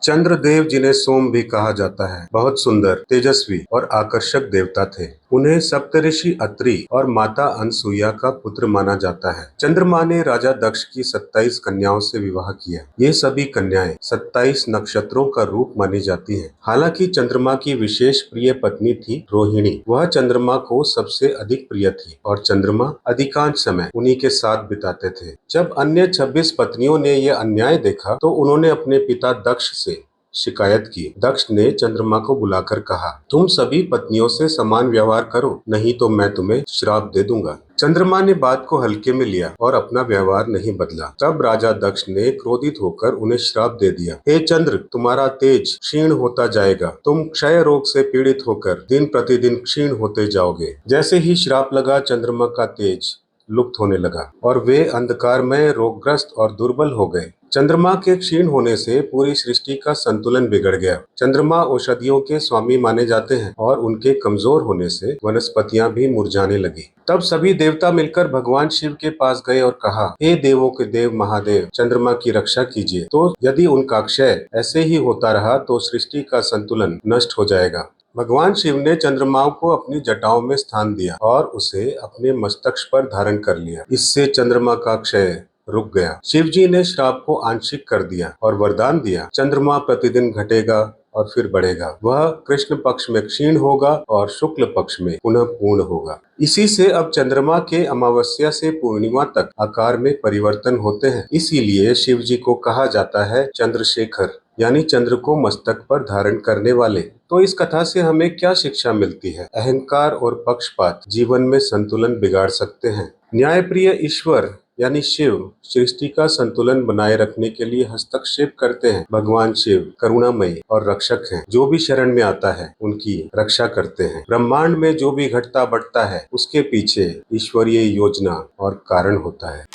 चंद्रदेव जिन्हें सोम भी कहा जाता है, बहुत सुंदर, तेजस्वी और आकर्षक देवता थे। उन्हें सप्तऋषि अत्रि और माता अनसुईया का पुत्र माना जाता है। चंद्रमा ने राजा दक्ष की 27 कन्याओं से विवाह किया। ये सभी कन्याएं 27 नक्षत्रों का रूप मानी जाती हैं। हालांकि चंद्रमा की विशेष प्रिय पत्नी थी रोहिणी। वह चंद्रमा को सबसे अधिक प्रिय थी और चंद्रमा अधिकांश समय उन्हीं के साथ बिताते थे। जब अन्य 26 पत्नियों ने यह अन्याय देखा तो उन्होंने अपने पिता दक्ष से शिकायत की। दक्ष ने चंद्रमा को बुलाकर कहा, तुम सभी पत्नियों से समान व्यवहार करो, नहीं तो मैं तुम्हें श्राप दे दूंगा। चंद्रमा ने बात को हल्के में लिया और अपना व्यवहार नहीं बदला। तब राजा दक्ष ने क्रोधित होकर उन्हें श्राप दे दिया। हे चंद्र, तुम्हारा तेज क्षीण होता जाएगा। तुम क्षय रोग से पीड़ित होकर दिन प्रतिदिन क्षीण होते जाओगे। जैसे ही श्राप लगा, चंद्रमा का तेज लुप्त होने लगा और वे अंधकार में रोगग्रस्त और दुर्बल हो गए। चंद्रमा के क्षीण होने से पूरी सृष्टि का संतुलन बिगड़ गया। चंद्रमा औषधियों के स्वामी माने जाते हैं और उनके कमजोर होने से वनस्पतियां भी मुरझाने लगी। तब सभी देवता मिलकर भगवान शिव के पास गए और कहा, हे देवों के देव महादेव, चंद्रमा की रक्षा कीजिए। तो यदि उनका क्षय ऐसे ही होता रहा तो सृष्टि का संतुलन नष्ट हो जाएगा। भगवान शिव ने चंद्रमा को अपनी जटाओं में स्थान दिया और उसे अपने मस्तक पर धारण कर लिया। इससे चंद्रमा का क्षय रुक गया। शिव जी ने श्राप को आंशिक कर दिया और वरदान दिया, चंद्रमा प्रतिदिन घटेगा और फिर बढ़ेगा। वह कृष्ण पक्ष में क्षीण होगा और शुक्ल पक्ष में पुनः पूर्ण होगा। इसी से अब चंद्रमा के अमावस्या से पूर्णिमा तक आकार में परिवर्तन होते हैं। इसीलिए शिव जी को कहा जाता है चंद्रशेखर, यानी चंद्र को मस्तक पर धारण करने वाले। तो इस कथा से हमें क्या शिक्षा मिलती है? अहंकार और पक्षपात जीवन में संतुलन बिगाड़ सकते हैं। न्यायप्रिय ईश्वर यानी शिव सृष्टि का संतुलन बनाए रखने के लिए हस्तक्षेप करते हैं। भगवान शिव करुणामयी और रक्षक हैं। जो भी शरण में आता है उनकी रक्षा करते हैं। ब्रह्मांड में जो भी घटता बढ़ता है उसके पीछे ईश्वरीय योजना और कारण होता है।